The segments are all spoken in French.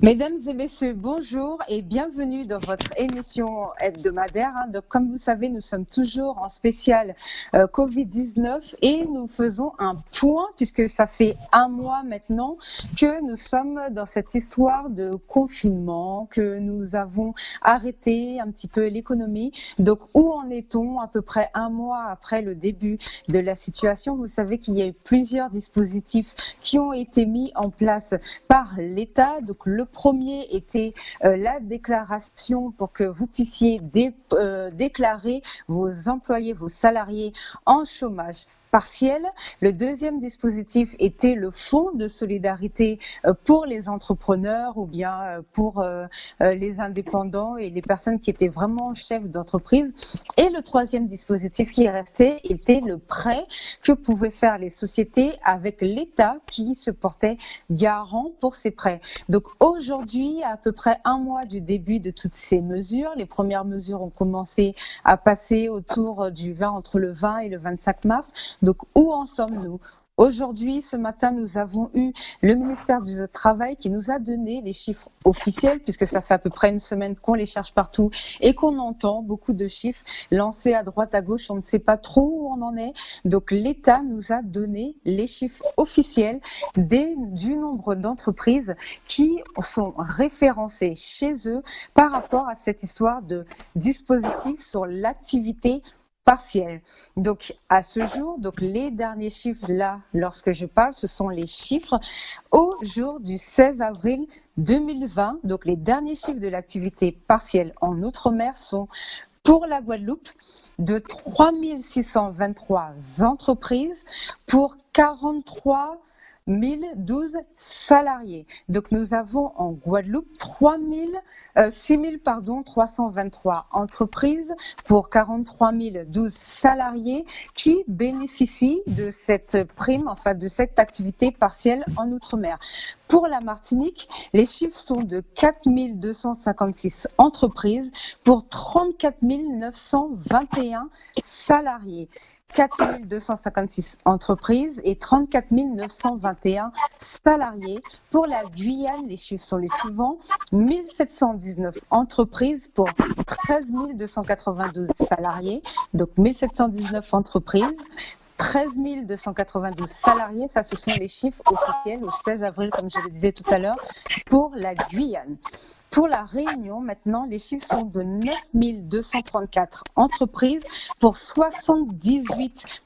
Mesdames et messieurs, bonjour et bienvenue dans votre émission hebdomadaire. Donc, comme vous savez, nous sommes toujours en spécial Covid-19 et nous faisons un point puisque ça fait un mois maintenant que nous sommes dans cette histoire de confinement, que nous avons arrêté un petit peu l'économie. Donc, où en est-on à peu près un mois après le début de la situation? Vous savez qu'il y a eu plusieurs dispositifs qui ont été mis en place par l'État. Donc, le premier était la déclaration pour que vous puissiez déclarer vos employés, vos salariés en chômage partiel. Le deuxième dispositif était le fonds de solidarité pour les entrepreneurs ou bien pour les indépendants et les personnes qui étaient vraiment chefs d'entreprise. Et le troisième dispositif qui restait était le prêt que pouvaient faire les sociétés avec l'État qui se portait garant pour ces prêts. Donc aujourd'hui, à peu près un mois du début de toutes ces mesures, les premières mesures ont commencé à passer entre le 20 et le 25 mars. Donc, où en sommes-nous? Aujourd'hui, ce matin, nous avons eu le ministère du Travail qui nous a donné les chiffres officiels, puisque ça fait à peu près une semaine qu'on les cherche partout et qu'on entend beaucoup de chiffres lancés à droite, à gauche, on ne sait pas trop où on en est. Donc, l'État nous a donné les chiffres officiels du nombre d'entreprises qui sont référencées chez eux par rapport à cette histoire de dispositif sur l'activité partielle. Donc, à ce jour, les derniers chiffres là, lorsque je parle, ce sont les chiffres au jour du 16 avril 2020. Donc, les derniers chiffres de l'activité partielle en Outre-mer sont pour la Guadeloupe de 3 623 entreprises pour 43 1012 salariés. Donc, nous avons en Guadeloupe 6 323 entreprises pour 43 012 salariés qui bénéficient de cette prime, de cette activité partielle en Outre-mer. Pour la Martinique, les chiffres sont de 4 256 entreprises pour 34 921 salariés. 4 256 entreprises et 34 921 salariés. Pour la Guyane, les chiffres sont les suivants. 1719 entreprises pour 13 292 salariés. Donc 1719 entreprises. 13 292 salariés, ça ce sont les chiffres officiels au 16 avril, comme je le disais tout à l'heure, pour la Guyane. Pour la Réunion, maintenant, les chiffres sont de 9 234 entreprises pour 78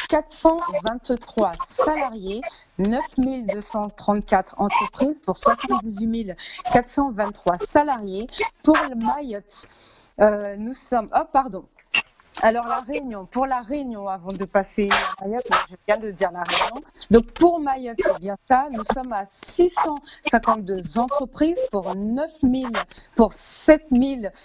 423 salariés. 9 234 entreprises pour 78 423 salariés. Pour le Mayotte, nous sommes... Oh, pardon. Alors pour la Réunion, avant de passer à Mayotte, je viens de dire la Réunion. Donc pour Mayotte, c'est bien ça. Nous sommes à 652 entreprises pour 7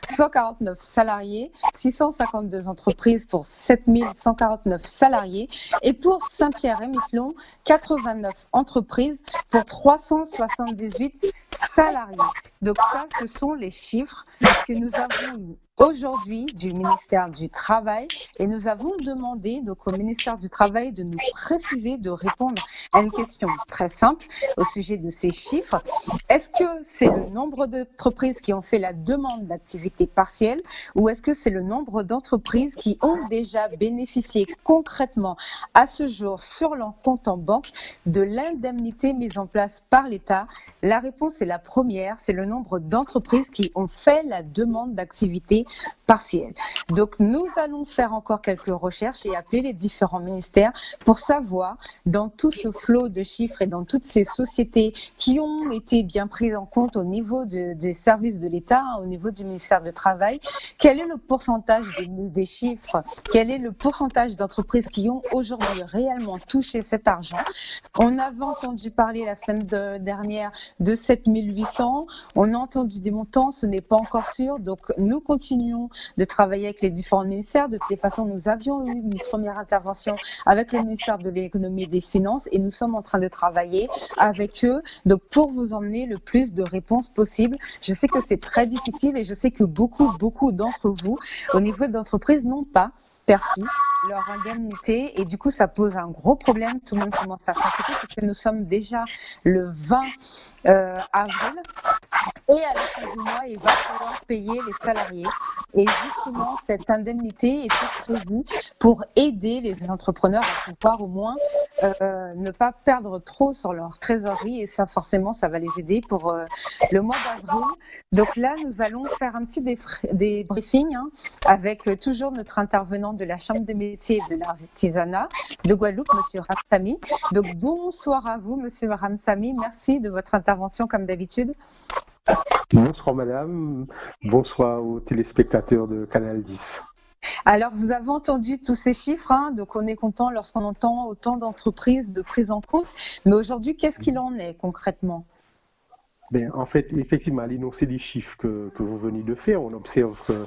149 salariés. 652 entreprises pour 7 149 salariés. Et pour Saint-Pierre-et-Miquelon, 89 entreprises pour 378 salariés. Donc ça, ce sont les chiffres que nous avons eus aujourd'hui du ministère du Travail et nous avons demandé au ministère du Travail de nous préciser, de répondre à une question très simple au sujet de ces chiffres. Est-ce que c'est le nombre d'entreprises qui ont fait la demande d'activité partielle ou est-ce que c'est le nombre d'entreprises qui ont déjà bénéficié concrètement à ce jour sur leur compte en banque de l'indemnité mise en place par l'État? La réponse est la première, c'est le nombre d'entreprises qui ont fait la demande d'activité partielle. Donc, nous allons faire encore quelques recherches et appeler les différents ministères pour savoir, dans tout ce flot de chiffres et dans toutes ces sociétés qui ont été bien prises en compte au niveau des services de l'État, au niveau du ministère du Travail, quel est le pourcentage des chiffres, quel est le pourcentage d'entreprises qui ont aujourd'hui réellement touché cet argent. On avait entendu parler la semaine dernière de 7 800, on a entendu des montants, ce n'est pas encore sûr, donc nous continuons de travailler avec les différents ministères. De toutes les façons, nous avions eu une première intervention avec le ministère de l'économie et des finances et nous sommes en train de travailler avec eux donc pour vous emmener le plus de réponses possibles. Je sais que c'est très difficile et je sais que beaucoup d'entre vous, au niveau d'entreprise, n'ont pas perçu leur indemnité et du coup ça pose un gros problème. Tout le monde commence à s'inquiéter puisque nous sommes déjà le 20 avril et à la fin du mois il va falloir payer les salariés. Et justement, cette indemnité était prévue pour aider les entrepreneurs à pouvoir au moins ne pas perdre trop sur leur trésorerie. Et ça, forcément, ça va les aider pour le mois d'avril. Donc là, nous allons faire un petit débriefing avec toujours notre intervenant de la Chambre des métiers et de l'artisanat de Guadeloupe, Monsieur Ramsamy. Donc bonsoir à vous, Monsieur Ramsamy. Merci de votre intervention comme d'habitude. Bonsoir madame, bonsoir aux téléspectateurs de Canal 10. Alors, vous avez entendu tous ces chiffres, donc on est content lorsqu'on entend autant d'entreprises de prise en compte. Mais aujourd'hui, qu'est-ce qu'il en est concrètement ? En fait, effectivement, à l'énoncé des chiffres que vous venez de faire, on observe que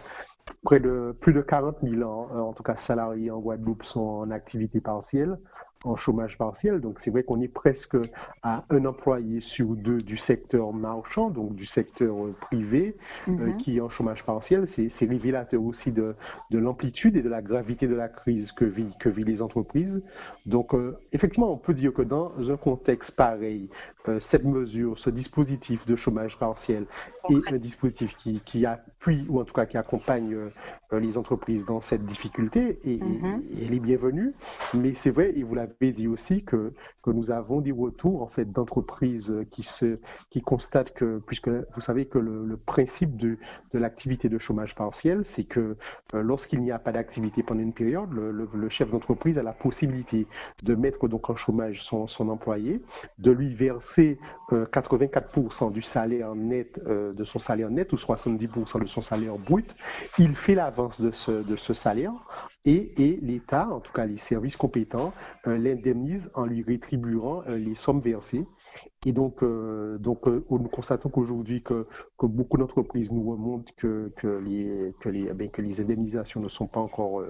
plus de 40 000 en tout cas salariés en Guadeloupe sont en activité partielle, en chômage partiel. Donc c'est vrai qu'on est presque à un employé sur deux du secteur marchand, donc du secteur privé, qui est en chômage partiel. C'est révélateur aussi de l'amplitude et de la gravité de la crise que vivent les entreprises. Donc effectivement, on peut dire que dans un contexte pareil, cette mesure, ce dispositif de chômage partiel est un dispositif qui appuie ou en tout cas qui accompagne les entreprises dans cette difficulté et elle est bienvenue. Mais c'est vrai, et vous l'avez dit aussi, que nous avons des retours en fait d'entreprises qui constatent que, puisque vous savez que le principe de l'activité de chômage partiel, c'est que lorsqu'il n'y a pas d'activité pendant une période, le chef d'entreprise a la possibilité de mettre donc en chômage son employé, de lui verser 84% du salaire net, de son salaire net, ou 70% de son salaire brut. Il fait l'avance de ce salaire et l'État, en tout cas les services compétents, l'indemnise en lui rétribuant les sommes versées. Et donc nous constatons qu'aujourd'hui que beaucoup d'entreprises nous remontent que les indemnisations ne sont pas encore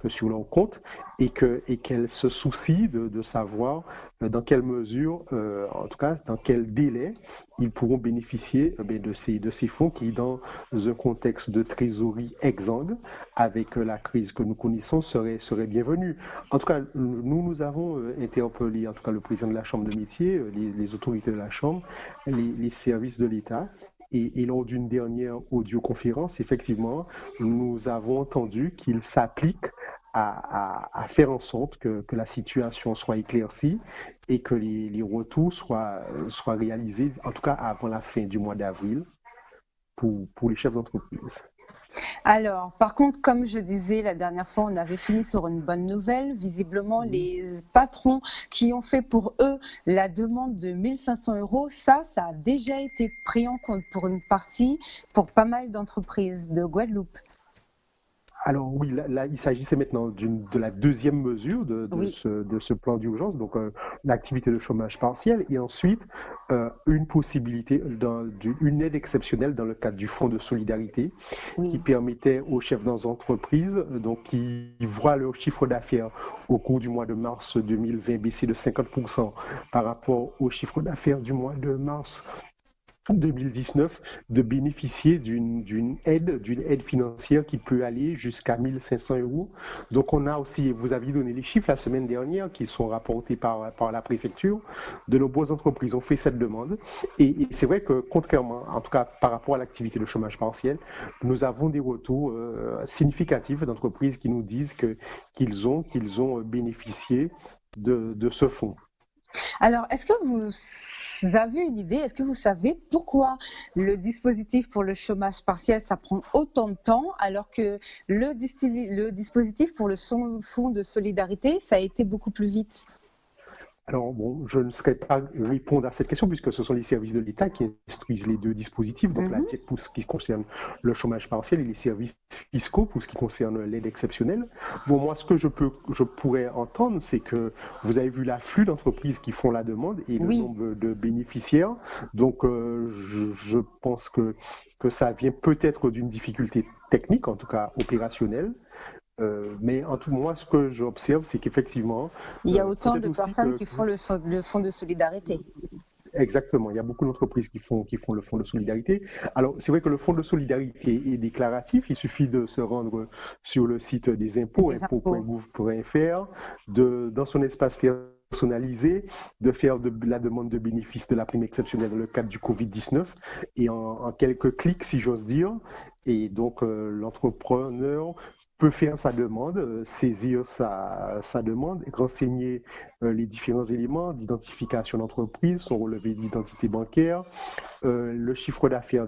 sur leur compte et qu'elles se soucient de savoir dans quelle mesure, en tout cas dans quel délai, ils pourront bénéficier de ces fonds qui, dans un contexte de trésorerie exsangue, avec la crise que nous connaissons, serait bienvenue. En tout cas, nous avons interpellé, en tout cas le président de la Chambre de métier, les autorités de la Chambre, les services de l'État. Et lors d'une dernière audioconférence, effectivement, nous avons entendu qu'il s'applique à faire en sorte que la situation soit éclaircie et que les retours soient réalisés, en tout cas avant la fin du mois d'avril, pour les chefs d'entreprise. Alors, par contre, comme je disais la dernière fois, on avait fini sur une bonne nouvelle. Visiblement, les patrons qui ont fait pour eux la demande de 1 500 €, ça a déjà été pris en compte pour une partie, pour pas mal d'entreprises de Guadeloupe. Alors oui, là il s'agissait maintenant de la deuxième mesure de ce plan d'urgence, donc l'activité de chômage partiel, et ensuite une possibilité une aide exceptionnelle dans le cadre du fonds de solidarité qui permettait aux chefs d'entreprise, donc qui voient leur chiffre d'affaires au cours du mois de mars 2020 baisser de 50% par rapport au chiffre d'affaires du mois de mars 2019, de bénéficier d'une aide financière qui peut aller jusqu'à 1 500 €. Donc on a aussi, vous aviez donné les chiffres la semaine dernière qui sont rapportés par la préfecture, de nombreuses entreprises ont fait cette demande et c'est vrai que contrairement, en tout cas par rapport à l'activité de chômage partiel, nous avons des retours significatifs d'entreprises qui nous disent qu'ils ont bénéficié de ce fonds. Alors, est-ce que vous avez une idée, est-ce que vous savez pourquoi le dispositif pour le chômage partiel, ça prend autant de temps, alors que le dispositif pour le fonds de solidarité, ça a été beaucoup plus vite ? Alors bon, je ne saurais pas répondre à cette question puisque ce sont les services de l'État qui instruisent les deux dispositifs, donc la DIEC pour ce qui concerne le chômage partiel et les services fiscaux pour ce qui concerne l'aide exceptionnelle. Bon, moi, ce que je pourrais entendre, c'est que vous avez vu l'afflux d'entreprises qui font la demande et le nombre de bénéficiaires. Donc, je pense que ça vient peut-être d'une difficulté technique, en tout cas opérationnelle. Mais en tout cas, moi, ce que j'observe, c'est qu'effectivement... Il y a autant de personnes qui font le fonds de solidarité. exactement. Il y a beaucoup d'entreprises qui font le fonds de solidarité. Alors, c'est vrai que le fonds de solidarité est déclaratif. Il suffit de se rendre sur le site des impôts, des impôts. impôts.gouv.fr, dans son espace personnalisé, de faire la demande de bénéfice de la prime exceptionnelle dans le cadre du Covid-19 et en quelques clics, si j'ose dire. Et donc, l'entrepreneur peut faire sa demande, saisir sa demande, renseigner les différents éléments d'identification d'entreprise, son relevé d'identité bancaire, le chiffre d'affaires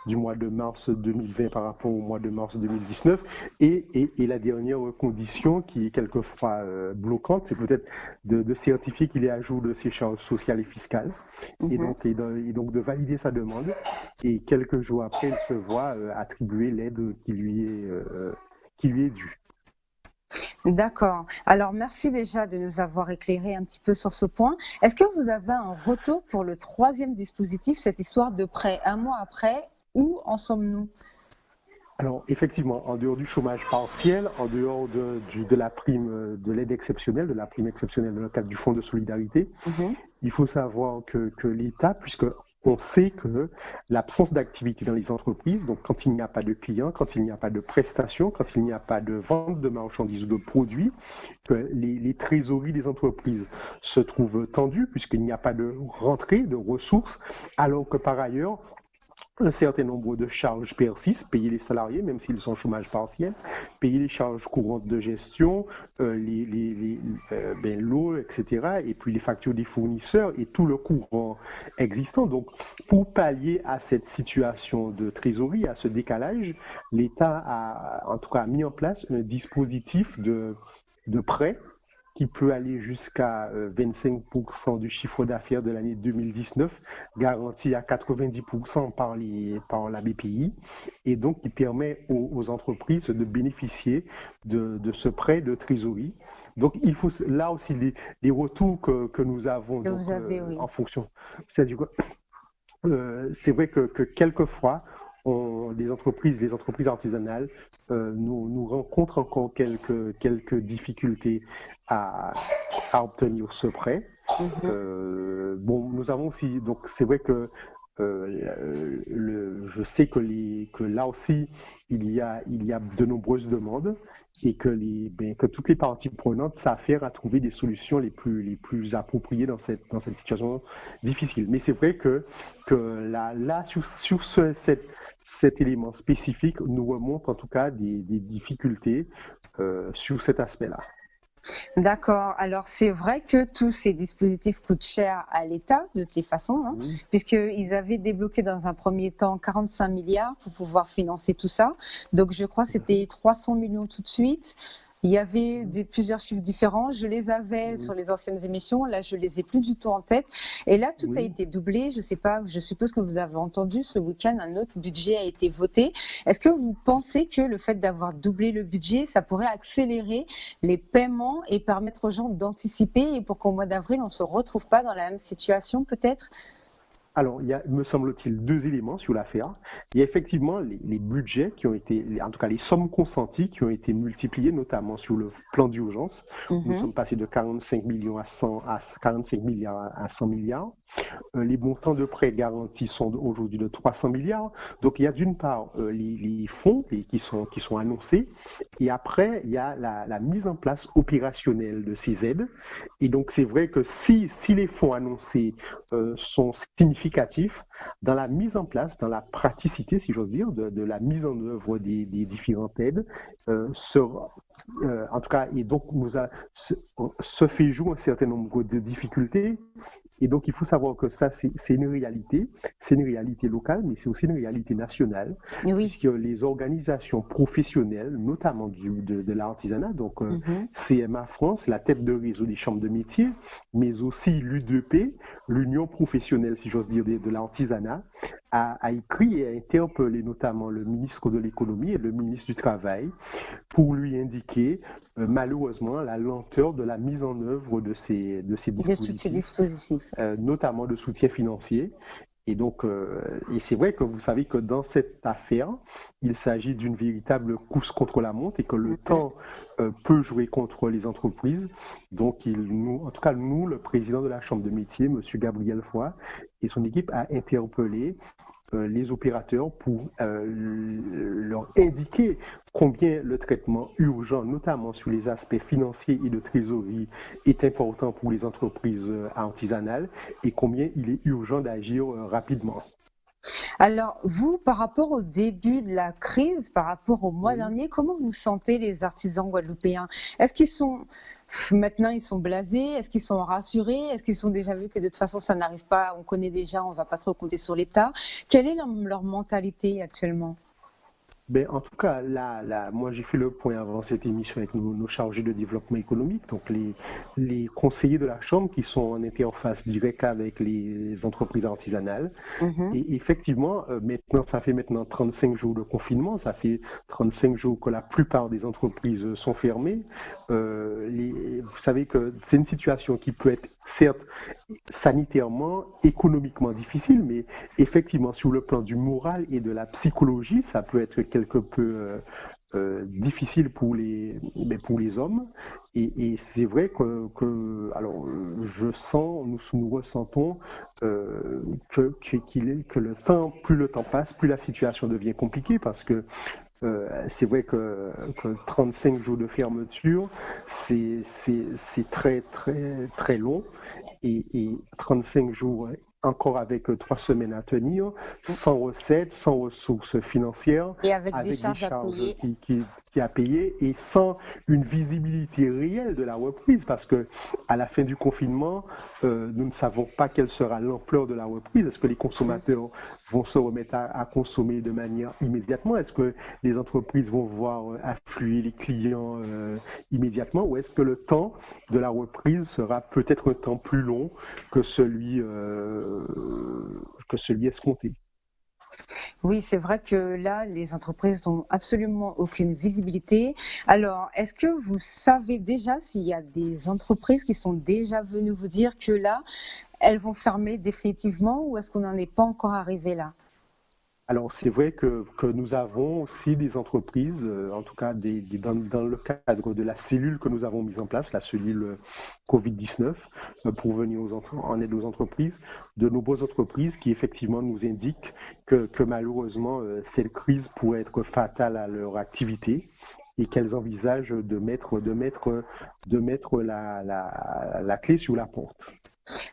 du mois de mars 2020 par rapport au mois de mars 2019 et la dernière condition qui est quelquefois bloquante, c'est peut-être de certifier qu'il est à jour de ses charges sociales et fiscales et donc de valider sa demande et quelques jours après il se voit attribuer l'aide qui lui est due. D'accord. Alors, merci déjà de nous avoir éclairé un petit peu sur ce point. Est-ce que vous avez un retour pour le troisième dispositif, cette histoire de prêt un mois après? Où en sommes-nous? Alors, effectivement, en dehors du chômage partiel, en dehors de la prime, de l'aide exceptionnelle, de la prime exceptionnelle dans le cadre du fonds de solidarité, il faut savoir que l'État, puisque on sait que l'absence d'activité dans les entreprises, donc quand il n'y a pas de clients, quand il n'y a pas de prestations, quand il n'y a pas de vente de marchandises ou de produits, que les trésoreries des entreprises se trouvent tendues puisqu'il n'y a pas de rentrée de ressources, alors que par ailleurs, un certain nombre de charges persistent, payer les salariés, même s'ils sont au chômage partiel, payer les charges courantes de gestion, l'eau, etc., et puis les factures des fournisseurs et tout le courant existant. Donc, pour pallier à cette situation de trésorerie, à ce décalage, l'État a en tout cas mis en place un dispositif de prêt qui peut aller jusqu'à 25% du chiffre d'affaires de l'année 2019, garanti à 90% par la BPI, et donc qui permet aux entreprises de bénéficier de ce prêt de trésorerie. Donc il faut là aussi les retours que nous avons Que vous avez, oui. en fonction. C'est vrai que quelquefois, les entreprises artisanales nous rencontrent encore quelques difficultés à obtenir ce prêt. Nous avons aussi, donc c'est vrai que je sais que là aussi il y a de nombreuses demandes et que toutes les parties prenantes s'affairent à trouver des solutions les plus appropriées dans cette situation difficile. Mais c'est vrai que là sur cet élément spécifique nous remonte en tout cas des difficultés sur cet aspect-là. D'accord. Alors, c'est vrai que tous ces dispositifs coûtent cher à l'État, de toutes les façons, puisqu'ils avaient débloqué dans un premier temps 45 milliards pour pouvoir financer tout ça. Donc, je crois que c'était 300 millions tout de suite. Il y avait plusieurs chiffres différents. Je les avais sur les anciennes émissions. Là, je les ai plus du tout en tête. Et là, tout a été doublé. Je sais pas. Je suppose que vous avez entendu ce week-end, un autre budget a été voté. Est-ce que vous pensez que le fait d'avoir doublé le budget, ça pourrait accélérer les paiements et permettre aux gens d'anticiper et pour qu'au mois d'avril, on se retrouve pas dans la même situation, peut-être? Alors, il y a, me semble-t-il, deux éléments sur l'affaire. Il y a effectivement les budgets qui ont été, en tout cas les sommes consenties qui ont été multipliées, notamment sur le plan d'urgence. Nous sommes passés de 45 millions à 45 milliards à 100 milliards. Les montants de prêts garantis sont aujourd'hui de 300 milliards. Donc, il y a d'une part les fonds qui sont annoncés, et après, il y a la mise en place opérationnelle de ces aides. Et donc, c'est vrai que si les fonds annoncés sont significatifs, dans la mise en place, dans la praticité, si j'ose dire, de la mise en œuvre des différentes aides, en tout cas, et donc se fait jour un certain nombre de difficultés. Et donc, il faut savoir que ça, c'est une réalité locale, mais c'est aussi une réalité nationale, puisque les organisations professionnelles, notamment de l'artisanat, donc CMA France, la tête de réseau des chambres de métier, mais aussi l'UDP, l'Union professionnelle, si j'ose dire, de l'artisanat, a écrit et a interpellé notamment le ministre de l'économie et le ministre du travail pour lui indiquer malheureusement la lenteur de la mise en œuvre de ces dispositifs, notamment de soutien financier. Et donc, et c'est vrai que vous savez que dans cette affaire, il s'agit d'une véritable course contre la montre et que le temps peut jouer contre les entreprises. Donc, en tout cas, nous, le président de la Chambre de métier, M. Gabriel Foy, et son équipe a interpellé les opérateurs pour leur indiquer combien le traitement urgent, notamment sur les aspects financiers et de trésorerie, est important pour les entreprises artisanales et combien il est urgent d'agir rapidement. Alors, vous, par rapport au début de la crise, par rapport au mois Oui. dernier, comment vous sentez les artisans guadeloupéens? Est-ce qu'ils sont maintenant ils sont blasés? Est-ce qu'ils sont rassurés? Est-ce qu'ils sont déjà vus que de toute façon ça n'arrive pas, on connaît déjà, on ne va pas trop compter sur l'État? Quelle est leur mentalité actuellement? Ben, en tout cas, moi j'ai fait le point avant cette émission avec nos chargés de développement économique, donc les conseillers de la Chambre qui sont en interface directe avec les entreprises artisanales. Mhm. Et effectivement, maintenant, ça fait maintenant 35 jours de confinement, ça fait 35 jours que la plupart des entreprises sont fermées. Vous savez que c'est une situation qui peut être certes sanitairement, économiquement difficile, mais effectivement sur le plan du moral et de la psychologie, ça peut être quelque peu difficile pour les hommes. Et c'est vrai alors, je sens, nous ressentons que plus le temps passe, plus la situation devient compliquée parce que c'est vrai que 35 jours de fermeture, c'est très, très, très long. Et 35 jours encore avec 3 semaines à tenir, sans recettes, sans ressources financières, Et avec des avec des charges à charges payer. qui a payé et sans une visibilité réelle de la reprise parce que à la fin du confinement, nous ne savons pas quelle sera l'ampleur de la reprise. Est-ce que les consommateurs vont se remettre à consommer de manière immédiatement? Est-ce que les entreprises vont voir affluer les clients immédiatement ou est-ce que le temps de la reprise sera peut-être un temps plus long que celui escompté? Oui, c'est vrai que là, les entreprises n'ont absolument aucune visibilité. Alors, est-ce que vous savez déjà s'il y a des entreprises qui sont déjà venues vous dire que là, elles vont fermer définitivement ou est-ce qu'on n'en est pas encore arrivé là? Alors, c'est vrai que nous avons aussi des entreprises, en tout cas dans le cadre de la cellule que nous avons mise en place, la cellule Covid-19, pour venir en aide aux entreprises, de nombreuses entreprises qui effectivement nous indiquent que malheureusement, cette crise pourrait être fatale à leur activité et qu'elles envisagent de mettre la clé sur la porte.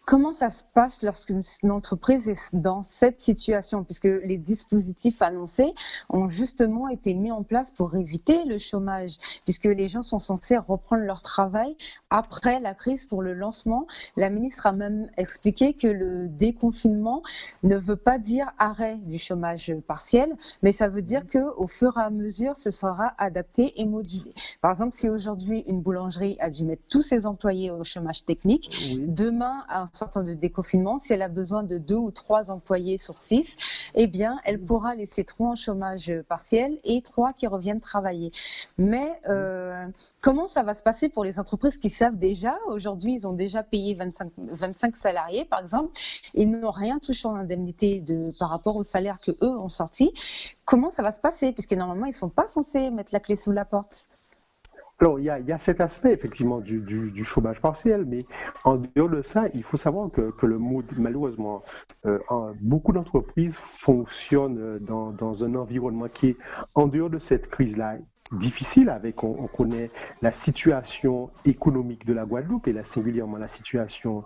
Comment ça se passe lorsqu'une entreprise est dans cette situation, puisque les dispositifs annoncés ont justement été mis en place pour éviter le chômage, puisque les gens sont censés reprendre leur travail après la crise pour le lancement. La ministre a même expliqué que le déconfinement ne veut pas dire arrêt du chômage partiel, mais ça veut dire qu'au fur et à mesure, ce sera adapté et modulé. Par exemple, si aujourd'hui une boulangerie a dû mettre tous ses employés au chômage technique, Oui. demain, en sortant de déconfinement, si elle a besoin de 2 ou 3 employés sur 6, eh bien, elle pourra laisser 3 en chômage partiel et 3 qui reviennent travailler. Mais comment ça va se passer pour les entreprises qui savent déjà, aujourd'hui, ils ont déjà payé 25 salariés, par exemple, ils n'ont rien touché en indemnité par rapport au salaire qu'eux ont sorti. Comment ça va se passer? Puisque normalement, ils ne sont pas censés mettre la clé sous la porte. Alors, il y a cet aspect effectivement du chômage partiel, mais en dehors de ça, il faut savoir que malheureusement, beaucoup d'entreprises fonctionnent dans un environnement qui est en dehors de cette crise-là difficile on connaît la situation économique de la Guadeloupe et singulièrement la situation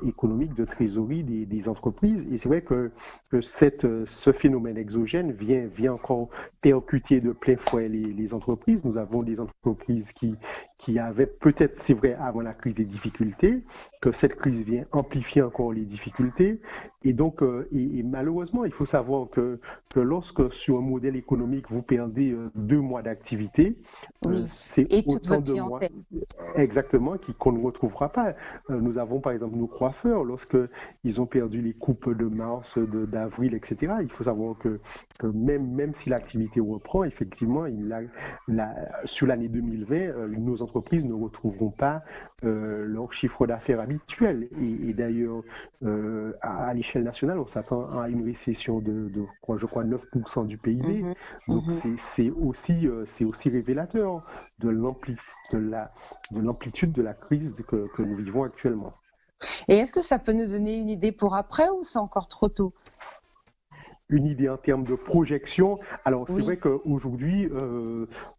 économique de trésorerie des entreprises. Et c'est vrai que ce phénomène exogène vient encore percuter de plein fouet les entreprises. Nous avons des entreprises qui avaient peut-être, c'est vrai, avant la crise des difficultés, que cette crise vient amplifier encore les difficultés. Et donc, et malheureusement, il faut savoir que lorsque sur un modèle économique, vous perdez 2 mois d'activité, Oui. c'est Et toute autant votre de mois clientèle. exactement qu'on ne retrouvera pas. Nous avons par exemple nos coiffeurs, lorsque ils ont perdu les coupes de mars, d'avril, etc. Il faut savoir que même si l'activité reprend, effectivement, sur l'année 2020, nos entreprises ne retrouveront pas leur chiffre d'affaires habituel. Et d'ailleurs, à l'échelle nationale, on s'attend à une récession je crois, 9% du PIB. Mhm, Donc mhm. c'est aussi révélateur de l'amplitude de la crise que nous vivons actuellement. Et est-ce que ça peut nous donner une idée pour après ou c'est encore trop tôt? Une idée en termes de projection. Alors, c'est vrai Oui. qu'aujourd'hui,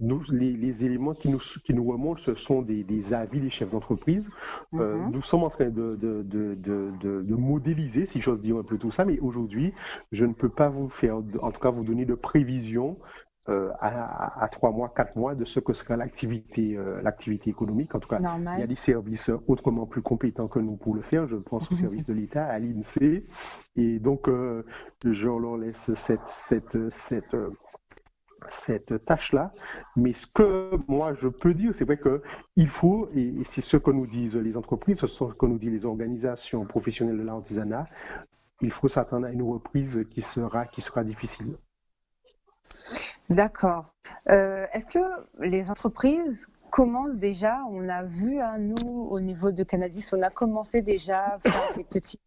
les éléments qui nous remontent, ce sont des avis des chefs d'entreprise. Mhm. Nous sommes en train de modéliser, si j'ose dire un peu tout ça, mais aujourd'hui, je ne peux pas vous faire, en tout cas, vous donner de prévisions à 3 mois, 4 mois de ce que sera l'activité économique. En tout cas, il y a Normal. des services autrement plus compétents que nous pour le faire. Je pense aux services de l'État, à l'INSEE. Et donc, je leur laisse cette tâche-là. Mais ce que moi je peux dire, c'est vrai qu'il faut, et c'est ce que nous disent les entreprises, ce sont ce que nous disent les organisations professionnelles de l'artisanat, il faut s'attendre à une reprise qui sera difficile. D'accord. Est-ce que les entreprises commencent déjà, on a vu, hein, nous, au niveau de Canadis, on a commencé déjà à faire des petites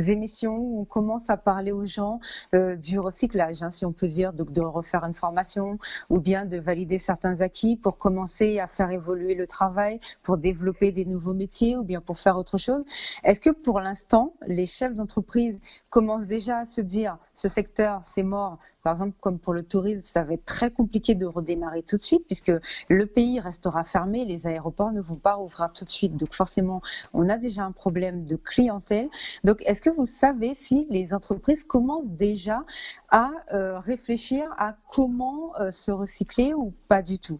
émissions où on commence à parler aux gens du recyclage, hein, si on peut dire, donc de refaire une formation ou bien de valider certains acquis pour commencer à faire évoluer le travail, pour développer des nouveaux métiers ou bien pour faire autre chose. Est-ce que pour l'instant, les chefs d'entreprise commencent déjà à se dire ce secteur, c'est mort? Par exemple, comme pour le tourisme, ça va être très compliqué de redémarrer tout de suite puisque le pays restera fermé, les aéroports ne vont pas rouvrir tout de suite. Donc forcément, on a déjà un problème de clientèle. Donc, est-ce que vous savez si les entreprises commencent déjà à réfléchir à comment se recycler ou pas du tout?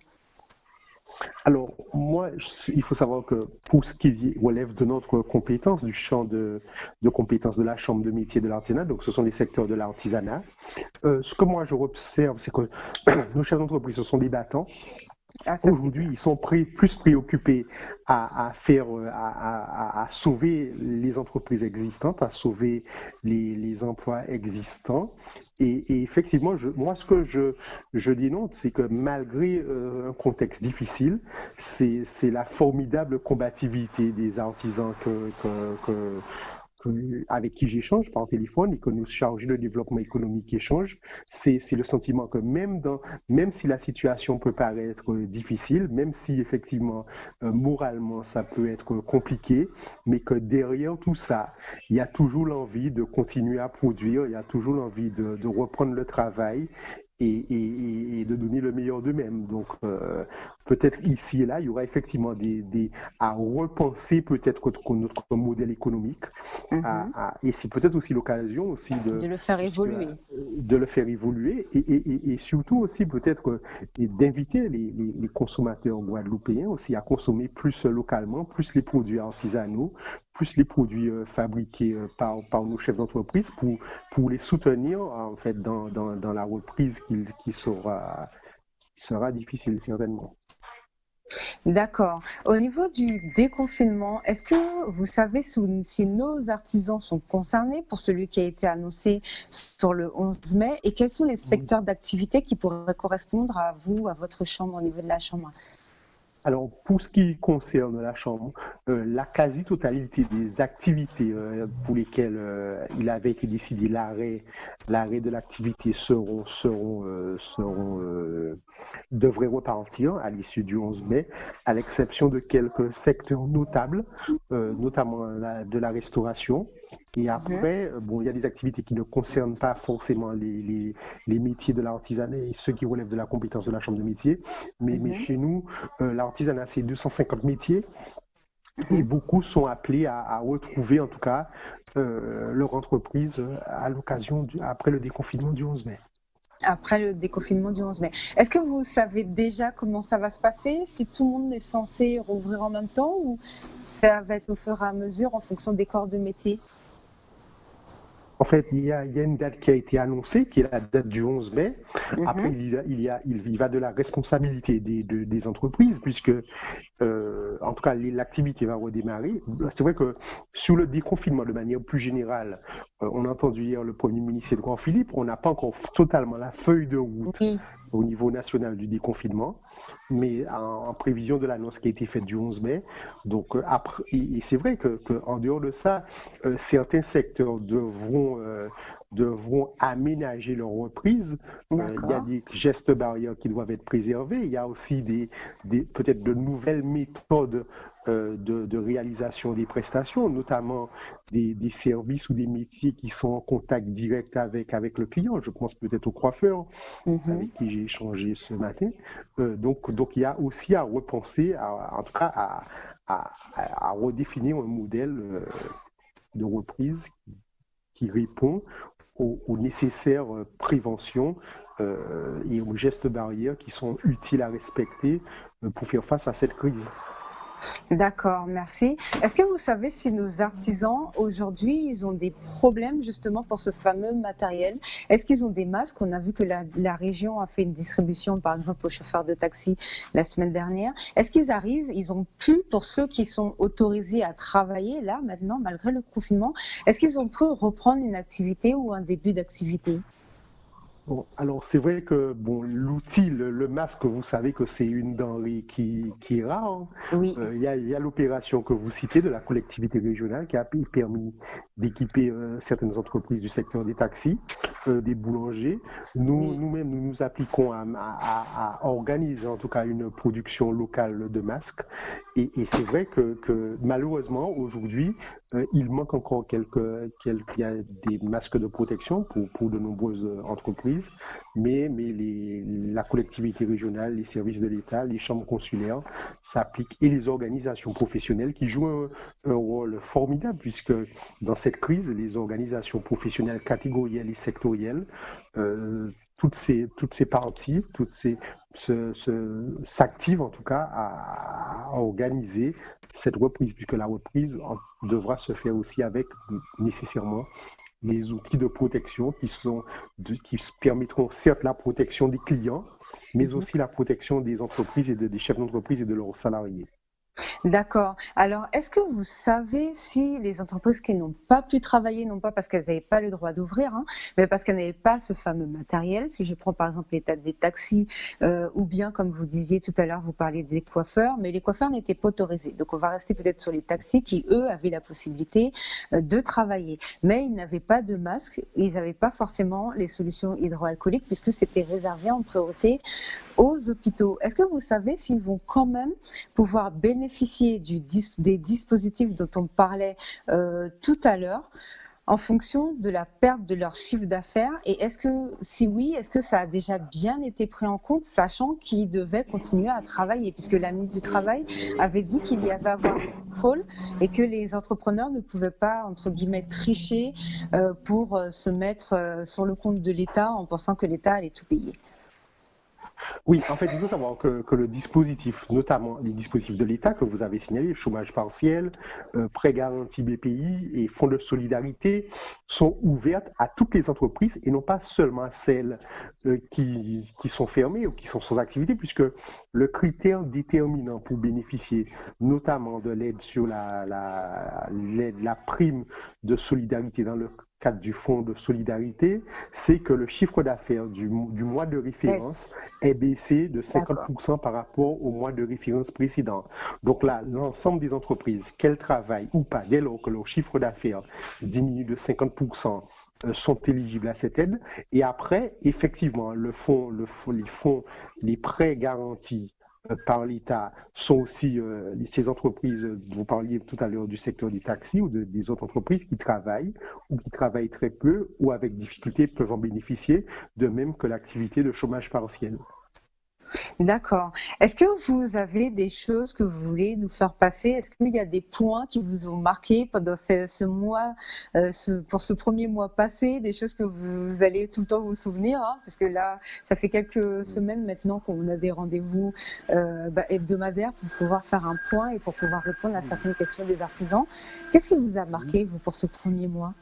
Alors, moi, il faut savoir que pour ce qui relève de notre compétence, du champ de compétences de la Chambre de métier de l'artisanat, donc ce sont les secteurs de l'artisanat, ce que moi je observe, c'est que nos chefs d'entreprise, ce sont des battants. Ah, ça c'est Aujourd'hui, bien. ils sont plus préoccupés à sauver les entreprises existantes, à sauver les emplois existants. Et effectivement, moi, ce que je dénonce, c'est que malgré un contexte difficile, c'est la formidable combativité des artisans avec qui j'échange par téléphone et que nos chargés de développement économique échangent, c'est le sentiment que même si la situation peut paraître difficile, même si effectivement moralement ça peut être compliqué, mais que derrière tout ça, il y a toujours l'envie de continuer à produire, il y a toujours l'envie de reprendre le travail et de donner le meilleur d'eux-mêmes. Donc peut-être ici et là, il y aura effectivement à repenser peut-être notre modèle économique Mhm. et c'est peut-être aussi l'occasion aussi De le faire puisque, évoluer. de le faire évoluer et surtout aussi peut-être d'inviter les consommateurs guadeloupéens aussi à consommer plus localement, plus les produits artisanaux, plus les produits fabriqués par nos chefs d'entreprise pour les soutenir en fait dans la reprise qui sera difficile certainement. D'accord. Au niveau du déconfinement, est-ce que vous savez si nos artisans sont concernés pour celui qui a été annoncé sur le 11 mai et quels sont les secteurs d'activité qui pourraient correspondre à vous, à votre chambre, au niveau de la chambre? Alors, pour ce qui concerne la Chambre, la quasi-totalité des activités pour lesquelles il avait été décidé l'arrêt de l'activité devraient repartir à l'issue du 11 mai, à l'exception de quelques secteurs notables, notamment de la restauration. Et Mhm, après, bon, il y a des activités qui ne concernent pas forcément les métiers de l'artisanat et ceux qui relèvent de la compétence de la Chambre de métier, mais mhm, chez nous, l'artisanat, c'est 250 métiers et mhm. beaucoup sont appelés à retrouver en tout cas leur entreprise à après le déconfinement du 11 mai. Après le déconfinement du 11 mai. Est-ce que vous savez déjà comment ça va se passer? Si tout le monde est censé rouvrir en même temps ou ça va être au fur et à mesure en fonction des corps de métier? En fait, il y a une date qui a été annoncée, qui est la date du 11 mai. Après, Mhm, il va de la responsabilité des entreprises, puisque, en tout cas, l'activité va redémarrer. C'est vrai que sur le déconfinement, de manière plus générale, on a entendu hier le Premier ministre Edouard Philippe, on n'a pas encore totalement la feuille de route oui. au niveau national du déconfinement, mais en prévision de l'annonce qui a été faite du 11 mai. Donc, après, et c'est vrai qu'en dehors de ça, certains secteurs devront aménager leur reprise. Il y a D'accord. des gestes barrières qui doivent être préservés. Il y a aussi peut-être de nouvelles méthodes de réalisation des prestations, notamment des services ou des métiers qui sont en contact direct avec le client. Je pense peut-être au coiffeur Mhm. avec qui j'ai échangé ce matin. Donc il y a aussi à repenser, en tout cas à redéfinir un modèle de reprise qui répond aux nécessaires préventions et aux gestes barrières qui sont utiles à respecter pour faire face à cette crise. D'accord, merci. Est-ce que vous savez si nos artisans, aujourd'hui, ils ont des problèmes justement pour ce fameux matériel? Est-ce qu'ils ont des masques? On a vu que la région a fait une distribution, par exemple, aux chauffeurs de taxi la semaine dernière. Est-ce qu'ils arrivent, ils ont pu, pour ceux qui sont autorisés à travailler là, maintenant, malgré le confinement, est-ce qu'ils ont pu reprendre une activité ou un début d'activité? Bon, alors c'est vrai que bon, l'outil, le masque, vous savez que c'est une denrée qui est rare, hein. Oui, Il y a l'opération que vous citez de la collectivité régionale qui a permis d'équiper certaines entreprises du secteur des taxis, des boulangers. oui. Nous-mêmes, nous nous appliquons à organiser en tout cas une production locale de masques. Et c'est vrai que malheureusement, aujourd'hui, il manque encore il y a des masques de protection pour de nombreuses entreprises, mais la collectivité régionale, les services de l'État, les chambres consulaires s'appliquent et les organisations professionnelles qui jouent un rôle formidable puisque dans cette crise, les organisations professionnelles catégorielles et sectorielles, toutes ces parties, s'activent en tout cas à organiser cette reprise, puisque la reprise devra se faire aussi avec nécessairement les outils de protection qui permettront certes la protection des clients, mais Mhm. aussi la protection des entreprises et des chefs d'entreprise et de leurs salariés. D'accord. Alors, est-ce que vous savez si les entreprises qui n'ont pas pu travailler, non pas parce qu'elles n'avaient pas le droit d'ouvrir, hein, mais parce qu'elles n'avaient pas ce fameux matériel, si je prends par exemple l'état des taxis, ou bien comme vous disiez tout à l'heure, vous parliez des coiffeurs, mais les coiffeurs n'étaient pas autorisés. Donc, on va rester peut-être sur les taxis qui, eux, avaient la possibilité de travailler. Mais ils n'avaient pas de masque, ils n'avaient pas forcément les solutions hydroalcooliques puisque c'était réservé en priorité aux hôpitaux. Est-ce que vous savez s'ils vont quand même pouvoir bénéficier des dispositifs dont on parlait tout à l'heure en fonction de la perte de leur chiffre d'affaires? Et est-ce que, si oui, est-ce que ça a déjà bien été pris en compte, sachant qu'ils devaient continuer à travailler, puisque la ministre du Travail avait dit qu'il y avait à avoir des contrôles et que les entrepreneurs ne pouvaient pas, entre guillemets, tricher pour se mettre sur le compte de l'État en pensant que l'État allait tout payer. Oui, en fait, il faut savoir que le dispositif, notamment les dispositifs de l'État que vous avez signalés, chômage partiel, prêt garanti BPI et fonds de solidarité, sont ouvertes à toutes les entreprises et non pas seulement à celles qui sont fermées ou qui sont sans activité, puisque le critère déterminant pour bénéficier notamment de l'aide sur la prime de solidarité dans le cadre du fonds de solidarité, c'est que le chiffre d'affaires du mois de Yes, référence est baissé de d'accord. 50% par rapport au mois de référence précédent. Donc là, l'ensemble des entreprises, qu'elles travaillent ou pas, dès lors que leur chiffre d'affaires diminue de 50%, sont éligibles à cette aide. Et après, effectivement, les prêts garantis par l'État sont aussi ces entreprises, vous parliez tout à l'heure du secteur du taxi ou des autres entreprises qui travaillent ou qui travaillent très peu ou avec difficulté peuvent en bénéficier, de même que l'activité de chômage partiel. D'accord. Est-ce que vous avez des choses que vous voulez nous faire passer? Est-ce qu'il y a des points qui vous ont marqué pendant ce mois, pour ce premier mois passé, des choses que vous allez tout le temps vous souvenir, hein, parce que là, ça fait quelques semaines maintenant qu'on a des rendez-vous hebdomadaires pour pouvoir faire un point et pour pouvoir répondre à certaines questions des artisans. Qu'est-ce qui vous a marqué, vous, pour ce premier mois?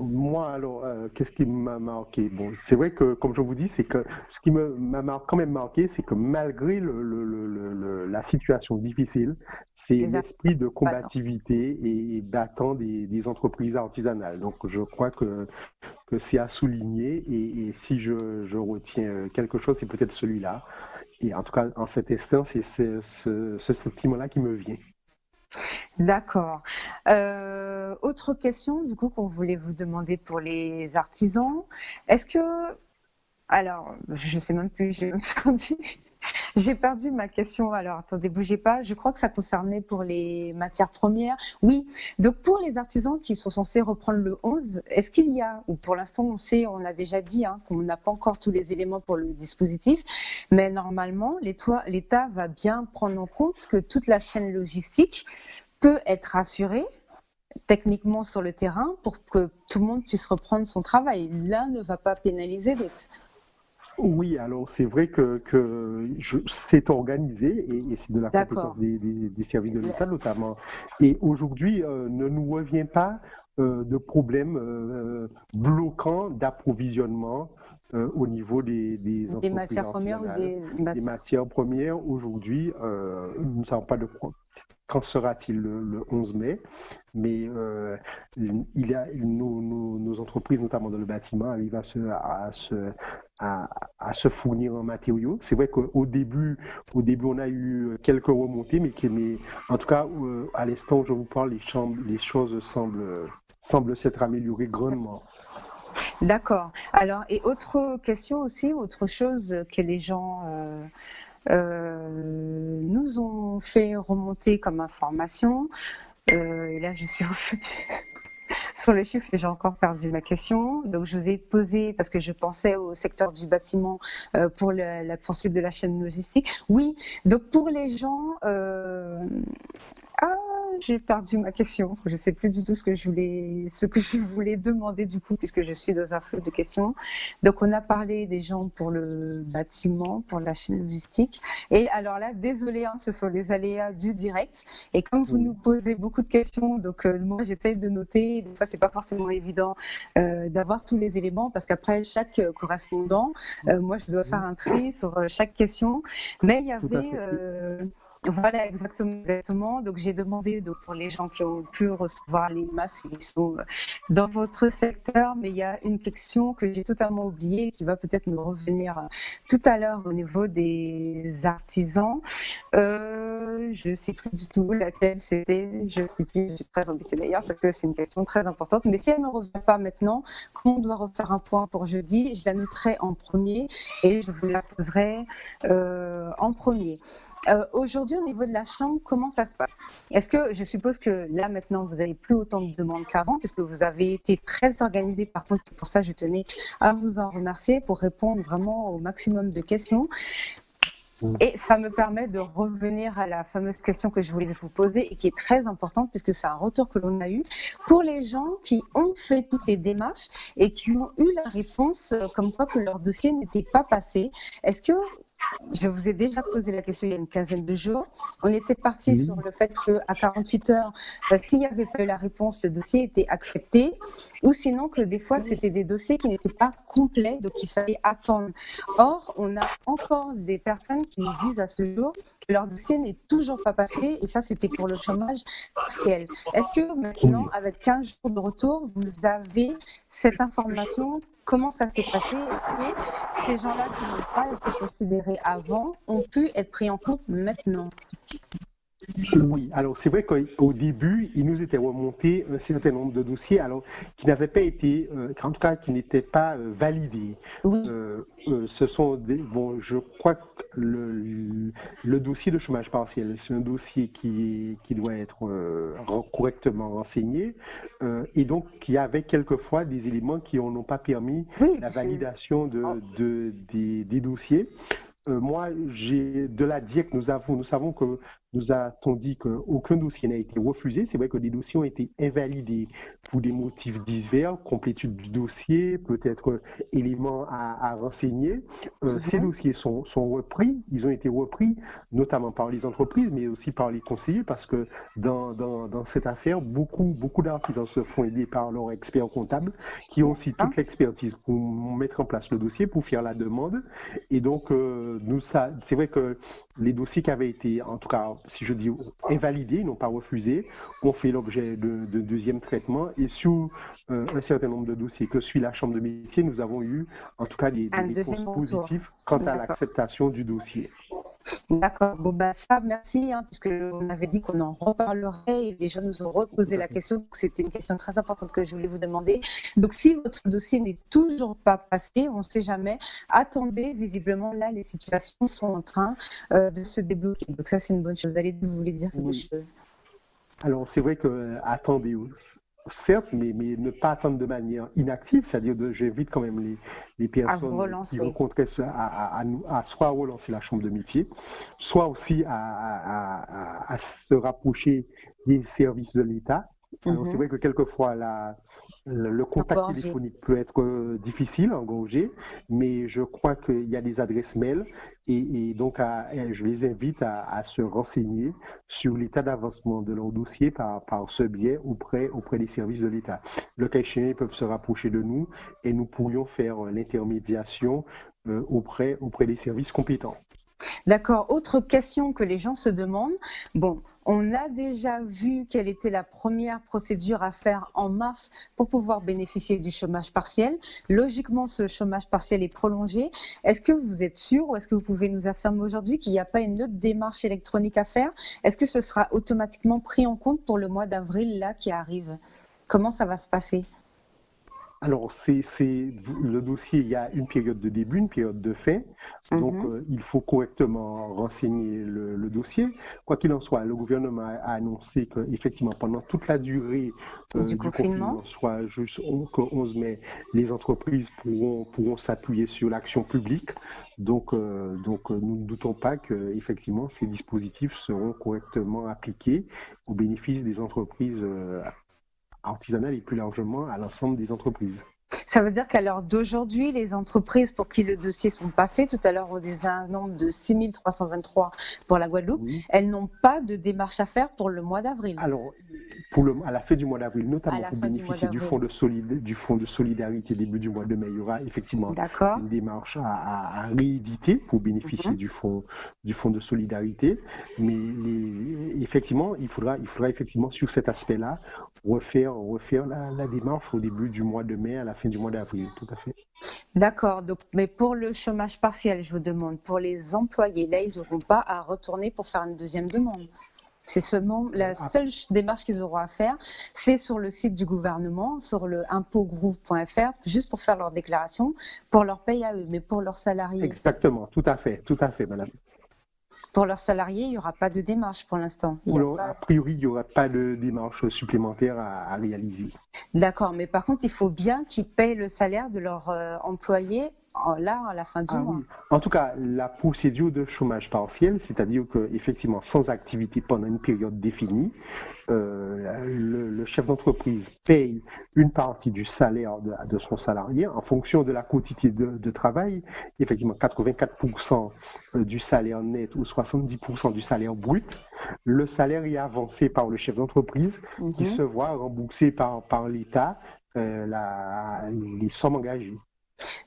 Moi, alors, qu'est-ce qui m'a marqué? Bon, c'est vrai que, comme je vous dis, c'est que ce qui quand même marqué, c'est que malgré la situation difficile, c'est Les l'esprit de artisans. combativité et battant des entreprises artisanales. Donc, je crois que que c'est à souligner. Et si je retiens quelque chose, c'est peut-être celui-là. Et en tout cas, en cet instant, c'est ce sentiment-là qui me vient. D'accord. Autre question, du coup, qu'on voulait vous demander pour les artisans. Est-ce que, alors, je sais même plus, j'ai même perdu. J'ai perdu ma question. Alors, attendez, bougez pas. Je crois que ça concernait pour les matières premières. Oui. Donc, pour les artisans qui sont censés reprendre le 11, est-ce qu'il y a, ou pour l'instant, on sait, on a déjà dit, qu'on n'a pas encore tous les éléments pour le dispositif, mais normalement, l'État va bien prendre en compte que toute la chaîne logistique peut être assurée techniquement sur le terrain pour que tout le monde puisse reprendre son travail. L'un ne va pas pénaliser l'autre. Oui, alors c'est vrai que c'est organisé et c'est de la compétence D'accord. des services de l'État notamment. Et aujourd'hui, ne nous revient pas de problèmes bloquants d'approvisionnement au niveau des Des entreprises matières premières ou artisanales. des Des matières. matières premières, aujourd'hui, nous ne savons pas de quand sera-t-il le 11 mai, mais il y a nos entreprises, notamment dans le bâtiment, arrivent à se fournir en matériaux. C'est vrai qu'au début, on a eu quelques remontées, mais en tout cas, à l'instant où je vous parle, les choses semblent s'être améliorées grandement. D'accord. Alors, et autre question aussi, autre chose que les gens nous ont fait remonter comme information. Et là, je suis revenue sur le chiffre et j'ai encore perdu ma question. Donc, je vous ai posé, parce que je pensais au secteur du bâtiment pour la poursuite de la chaîne logistique. Oui, donc pour les gens... Ah, j'ai perdu ma question. Je ne sais plus du tout ce que je voulais demander du coup, puisque je suis dans un flot de questions. Donc, on a parlé des gens pour le bâtiment, pour la chaîne logistique. Et alors là, désolé, ce sont les aléas du direct. Et comme vous nous posez beaucoup de questions, donc moi, j'essaye de noter. Des fois, c'est pas forcément évident d'avoir tous les éléments, parce qu'après chaque correspondant, moi, je dois faire un tri sur chaque question. Mais il y Tout à avait fait. voilà, exactement. Donc, j'ai demandé pour les gens qui ont pu recevoir les masques qui sont dans votre secteur, mais il y a une question que j'ai totalement oubliée qui va peut-être me revenir tout à l'heure au niveau des artisans. Je ne sais plus du tout laquelle c'était. Je ne sais plus. Je suis très embêtée d'ailleurs parce que c'est une question très importante. Mais si elle ne me revient pas maintenant, comment on doit refaire un point pour jeudi? Je la noterai en premier et je vous la poserai en premier. Aujourd'hui, au niveau de la chambre, comment ça se passe? Est-ce que, je suppose que là, maintenant, vous n'avez plus autant de demandes qu'avant, puisque vous avez été très organisé. Par contre, pour ça, je tenais à vous en remercier pour répondre vraiment au maximum de questions. Et ça me permet de revenir à la fameuse question que je voulais vous poser et qui est très importante puisque c'est un retour que l'on a eu pour les gens qui ont fait toutes les démarches et qui ont eu la réponse comme quoi que leur dossier n'était pas passé. Est-ce que je vous ai déjà posé la question il y a une quinzaine de jours. On était parti sur le fait qu'à 48 heures, s'il n'y avait pas eu la réponse, le dossier était accepté, ou sinon que des fois, c'était des dossiers qui n'étaient pas complets, donc il fallait attendre. Or, on a encore des personnes qui nous disent à ce jour que leur dossier n'est toujours pas passé, et ça, c'était pour le chômage partiel. Est-ce que maintenant, avec 15 jours de retour, vous avez cette information? Comment ça s'est passé? Est-ce que ces gens-là qui n'ont pas été considérés avant ont pu être pris en compte maintenant? Oui, alors c'est vrai qu'au début, il nous était remonté un certain nombre de dossiers alors, qui n'avaient pas été, en tout cas qui n'étaient pas validés. Oui. Ce sont bon, je crois que le dossier de chômage partiel, c'est un dossier qui doit être correctement renseigné et donc qui avait quelquefois des éléments qui n'ont pas permis la validation des dossiers. Moi, de la DIEC, nous savons que nous a-t-on dit qu'aucun dossier n'a été refusé. C'est vrai que des dossiers ont été invalidés pour des motifs divers, complétude du dossier, peut-être éléments à renseigner. Ces dossiers sont repris, ils ont été repris notamment par les entreprises, mais aussi par les conseillers, parce que dans cette affaire, beaucoup d'artisans se font aider par leurs experts comptables, qui ont aussi toute l'expertise pour mettre en place le dossier, pour faire la demande. Et donc, c'est vrai que les dossiers qui avaient été, en tout cas, si je dis invalidé, ils n'ont pas refusé, ont fait l'objet de deuxième traitement. Et sur un certain nombre de dossiers que suit la Chambre de métier, nous avons eu en tout cas des Un réponses deuxième retour. positives quant à D'accord. l'acceptation du dossier. D'accord. Bon, bah, ça, merci, puisque on avait dit qu'on en reparlerait et les gens nous ont reposé la question. Donc, c'était une question très importante que je voulais vous demander. Donc, si votre dossier n'est toujours pas passé, on ne sait jamais, attendez. Visiblement, là, les situations sont en train de se débloquer. Donc, ça, c'est une bonne chose. Allez, vous voulez dire quelque chose? Alors, c'est vrai que attendez, certes, mais ne pas attendre de manière inactive, c'est-à-dire j'invite quand même les personnes qui rencontraient à soit relancer la Chambre de métier, soit aussi à se rapprocher des services de l'État. Alors, c'est vrai que quelquefois, le contact téléphonique peut être difficile, engorgé, mais je crois qu'il y a des adresses mail et donc je les invite à se renseigner sur l'état d'avancement de leur dossier par ce biais auprès des services de l'État. Le cas échéant, ils peuvent se rapprocher de nous et nous pourrions faire l'intermédiation auprès des services compétents. D'accord. Autre question que les gens se demandent. Bon, on a déjà vu quelle était la première procédure à faire en mars pour pouvoir bénéficier du chômage partiel. Logiquement, ce chômage partiel est prolongé. Est-ce que vous êtes sûr ou est-ce que vous pouvez nous affirmer aujourd'hui qu'il n'y a pas une autre démarche électronique à faire? Est-ce que ce sera automatiquement pris en compte pour le mois d'avril là qui arrive? Comment ça va se passer? Alors, c'est le dossier, il y a une période de début, une période de fin. Donc, il faut correctement renseigner le dossier. Quoi qu'il en soit, le gouvernement a annoncé qu'effectivement, pendant toute la durée du confinement, soit jusqu'au 11 mai, les entreprises pourront s'appuyer sur l'action publique. Donc, nous ne doutons pas qu'effectivement, ces dispositifs seront correctement appliqués au bénéfice des entreprises artisanale et plus largement à l'ensemble des entreprises. Ça veut dire qu'à l'heure d'aujourd'hui, les entreprises pour qui le dossier sont passés, tout à l'heure on disait un nombre de 6 323 pour la Guadeloupe, elles n'ont pas de démarche à faire pour le mois d'avril. Alors, à la fin du mois d'avril, notamment pour bénéficier du fonds de solidarité début du mois de mai, il y aura effectivement une démarche à rééditer pour bénéficier du fonds de solidarité. Mais effectivement, il faudra effectivement sur cet aspect-là refaire la démarche au début du mois de mai, à la fin du mois d'avril, tout à fait. D'accord. Donc, mais pour le chômage partiel, je vous demande, pour les employés, là, ils n'auront pas à retourner pour faire une deuxième demande. C'est seulement la seule démarche qu'ils auront à faire, c'est sur le site du gouvernement, sur le impotgroove.fr, juste pour faire leur déclaration, pour leur paye à eux, mais pour leurs salariés. Exactement, tout à fait, madame. Pour leurs salariés, il n'y aura pas de démarche pour l'instant. A priori, il n'y aura pas de démarche supplémentaire à réaliser. D'accord, mais par contre, il faut bien qu'ils payent le salaire de leurs employés là, à la fin du mois. Oui. En tout cas, la procédure de chômage partiel, c'est-à-dire qu'effectivement, sans activité pendant une période définie, le chef d'entreprise paye une partie du salaire de son salarié en fonction de la quantité de travail. Effectivement, 84% du salaire net ou 70% du salaire brut. Le salaire est avancé par le chef d'entreprise qui se voit rembourser par l'État les sommes engagées.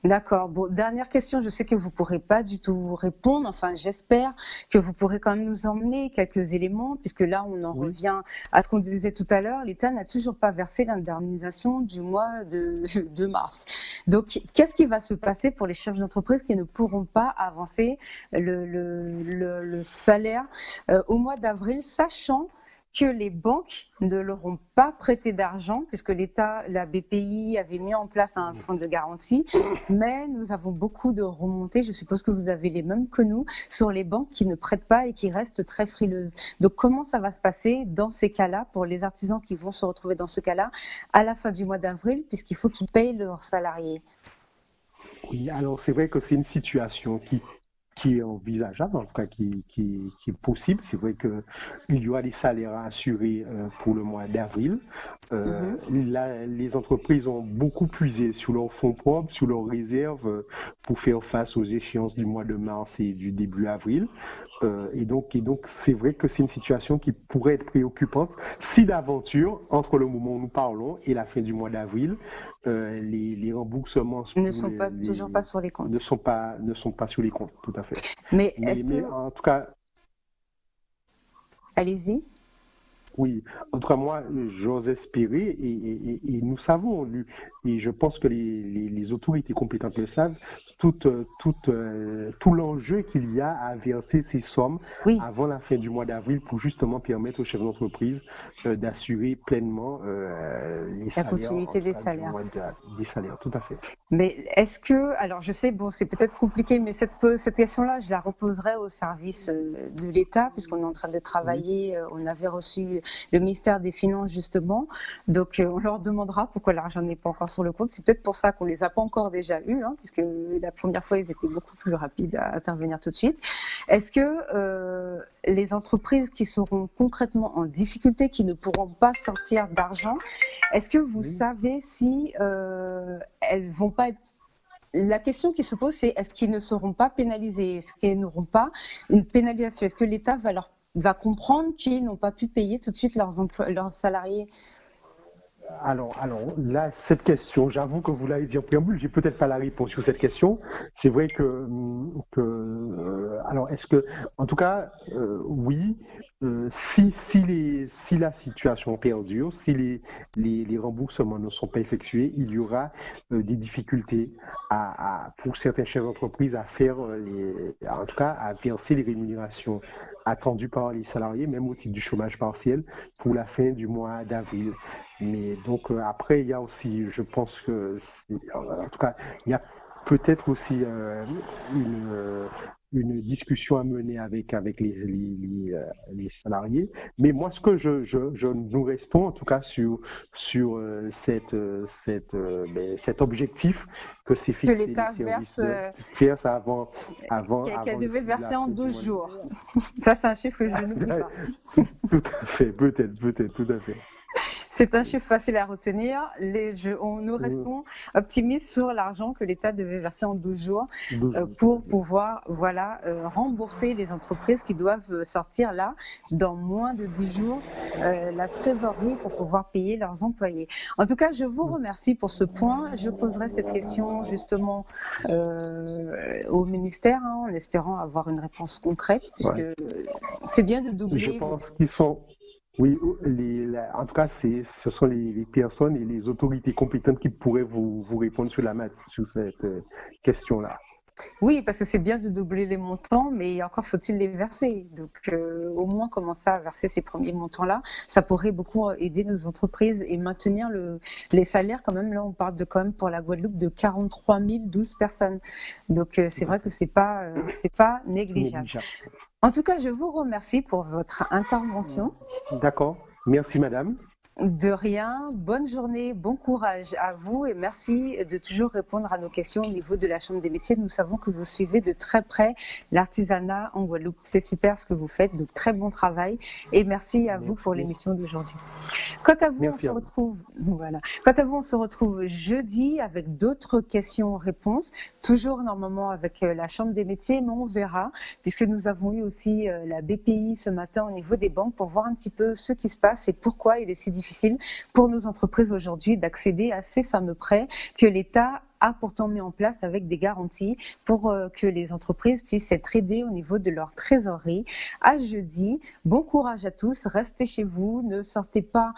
D'accord. Bon, dernière question. Je sais que vous ne pourrez pas du tout répondre. Enfin, j'espère que vous pourrez quand même nous emmener quelques éléments, puisque là, on en revient à ce qu'on disait tout à l'heure. L'État n'a toujours pas versé l'indemnisation du mois de mars. Donc, qu'est-ce qui va se passer pour les chefs d'entreprise qui ne pourront pas avancer le salaire au mois d'avril, sachant que les banques ne leur ont pas prêté d'argent, puisque l'État, la BPI, avait mis en place un fonds de garantie, mais nous avons beaucoup de remontées, je suppose que vous avez les mêmes que nous, sur les banques qui ne prêtent pas et qui restent très frileuses. Donc comment ça va se passer dans ces cas-là, pour les artisans qui vont se retrouver dans ce cas-là, à la fin du mois d'avril, puisqu'il faut qu'ils payent leurs salariés? Oui, alors c'est vrai que c'est une situation qui est envisageable, en tout cas qui est possible. C'est vrai qu'il y aura des salaires à assurer pour le mois d'avril. Les entreprises ont beaucoup puisé sur leurs fonds propres, sur leurs réserves pour faire face aux échéances du mois de mars et du début avril. Et donc, c'est vrai que c'est une situation qui pourrait être préoccupante si d'aventure, entre le moment où nous parlons et la fin du mois d'avril, les remboursements ne sont toujours pas sur les comptes. Ne sont pas sur les comptes, tout à fait. Mais en tout cas, Allez-y. Oui, en tout cas, moi, j'ose espérer, et nous savons, et je pense que les autorités compétentes le savent, tout l'enjeu qu'il y a à verser ces sommes Oui, avant la fin du mois d'avril pour justement permettre aux chefs d'entreprise d'assurer pleinement les la salaires, en continuité tout des cas salaires. des salaires, tout à fait. Mais est-ce que, alors je sais, bon, c'est peut-être compliqué, mais cette question-là, je la reposerai au service de l'État, puisqu'on est en train de Oui, travailler. On avait reçu le ministère des Finances, justement. Donc, on leur demandera pourquoi l'argent n'est pas encore sur le compte. C'est peut-être pour ça qu'on les a pas encore déjà eus, hein, puisque la première fois, ils étaient beaucoup plus rapides à intervenir tout de suite. Est-ce que les entreprises qui seront concrètement en difficulté, qui ne pourront pas sortir d'argent, est-ce que vous oui. savez si elles vont pas être... La question qui se pose, c'est est-ce qu'ils ne seront pas pénalisés? Est-ce qu'ils n'auront pas une pénalisation? Est-ce que l'État va comprendre qu'ils n'ont pas pu payer tout de suite leurs salariés? Alors là, cette question, j'avoue que vous l'avez dit en préambule, j'ai peut-être pas la réponse sur cette question. C'est vrai alors est-ce que, en tout cas, oui, si la situation perdure, si les remboursements ne sont pas effectués, il y aura des difficultés pour certains chefs d'entreprise à faire en tout cas, à verser les rémunérations attendues par les salariés, même au titre du chômage partiel, pour la fin du mois d'avril. Mais donc après, il y a aussi, je pense que, en tout cas, il y a peut-être aussi une, euh, une discussion à mener avec les salariés. Mais moi, ce que nous restons en tout cas sur cet objectif que s'est Que fixé les l'État services verse, de faire ça qu'elle avant devait la verser en fin du 12 mois de... jours. Ça, c'est un chiffre que je n'oublie pas. Tout à fait, peut-être, tout à fait. C'est un chiffre facile à retenir. Nous Euh, restons optimistes sur l'argent que l'État devait verser en 12 jours 12 pour pouvoir rembourser les entreprises qui doivent sortir là, dans moins de 10 jours, la trésorerie pour pouvoir payer leurs employés. En tout cas, je vous remercie pour ce point. Je poserai cette question justement au ministère, hein, en espérant avoir une réponse concrète, puisque ouais. c'est bien de Je doubler. pense qu'ils sont, oui, en tout cas, ce sont les personnes et les autorités compétentes qui pourraient vous répondre sur cette question-là. Oui, parce que c'est bien de doubler les montants, mais encore faut-il les verser. Donc, au moins commencer à verser ces premiers montants-là, ça pourrait beaucoup aider nos entreprises et maintenir les salaires quand même. Là, on parle de quand même pour la Guadeloupe de 43 012 personnes. Donc, Tout c'est à vrai que fait. c'est pas négligeable. Négligeable. En tout cas, je vous remercie pour votre intervention. D'accord. Merci, madame. De rien, bonne journée, bon courage à vous et merci de toujours répondre à nos questions au niveau de la Chambre des métiers. Nous savons que vous suivez de très près l'artisanat en Guadeloupe. C'est super ce que vous faites, de très bon travail et merci à vous pour Merci. l'émission d'aujourd'hui. Quant à vous, Merci à vous. Quant à vous, on se retrouve jeudi avec d'autres questions-réponses, toujours normalement avec la Chambre des métiers, mais on verra puisque nous avons eu aussi la BPI ce matin au niveau des banques pour voir un petit peu ce qui se passe et pourquoi il est si difficile pour nos entreprises aujourd'hui d'accéder à ces fameux prêts que l'État a pourtant mis en place avec des garanties pour que les entreprises puissent être aidées au niveau de leur trésorerie. À jeudi, bon courage à tous, restez chez vous, ne sortez pas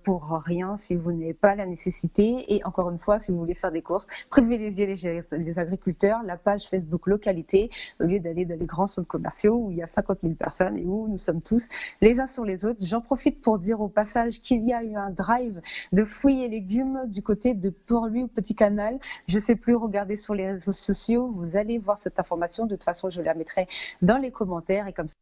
pour rien si vous n'avez pas la nécessité et encore une fois, si vous voulez faire des courses, privilégiez les agriculteurs, la page Facebook localité au lieu d'aller dans les grands centres commerciaux où il y a 50 000 personnes et où nous sommes tous les uns sur les autres. J'en profite pour dire au passage qu'il y a eu un drive de fruits et légumes du côté de Port-Louis au Petit Canal. Je ne sais plus, regardez sur les réseaux sociaux, vous allez voir cette information. De toute façon, je la mettrai dans les commentaires et comme ça,